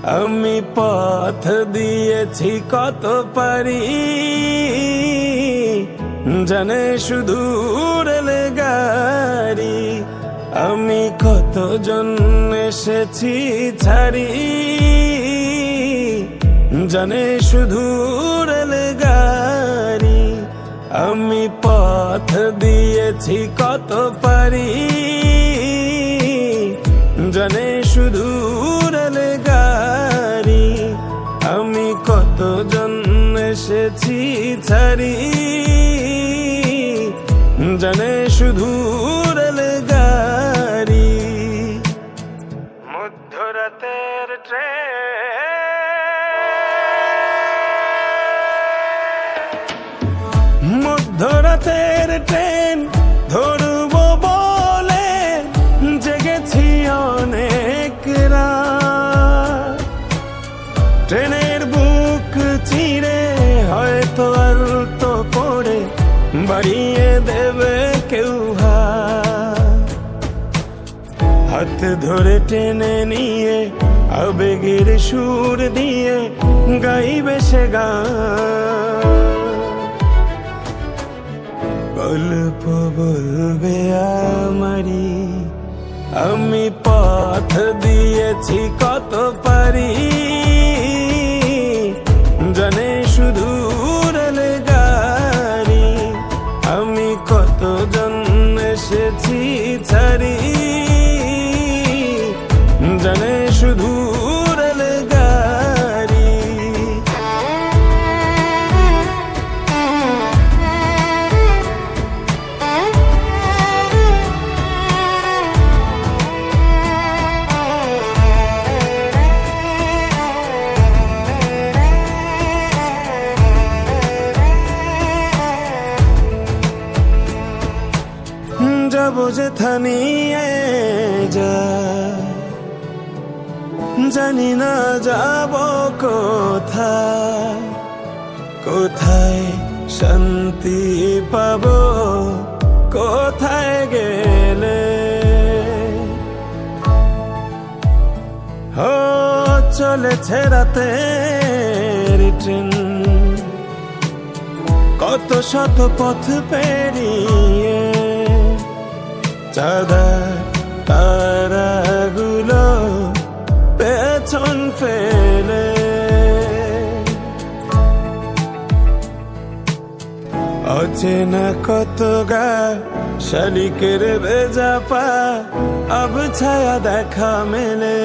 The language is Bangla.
আমি পথ দিয়েছি কত পারি, জানে শুধু রেলগাড়ি। আমি কতজন এসেছি ছাড়ি, জানে শুধু রেলগাড়ি। আমি পথ দিয়েছি কত পারি, জানে শুধু রেলগাড়ি। আমি কতজন এসেছি ছাড়ি, জানে শুধু রেলগাড়ি। মধ্যরাতের ট্রেন, মধ্যরাতের ট্রেন ধরব বলে জেগেছি অনেক রাত। ট্রেনের বুক চিরে হয়তো আর তো পড়ে বাড়িয়ে দেবে কেউ হাত ধরে টেনে নিয়ে আবেগের সুর দিয়ে গাইবে সে গান। গল্প বলবে আমারি, আমি পথ দিয়েছি কত পারি, জানে শুধু রেলগাড়ি। আমি কতজন এসেছি ছাড়ি, জানে শুধু রেলগাড়ি। যাবো যেথা নিয়ে যা, জানি না যাব কোথায়, কোথায় শান্তি পাবো কোথায় গেলে। ও চলেছে রাতের ট্রেন, কত শত পথ পেরিয়ে। চাঁদা তারাগুলো পেছন ফেলে, অচেনা কত গা শালিকের ভেজা পা আব ছায়া দেখা মেলে।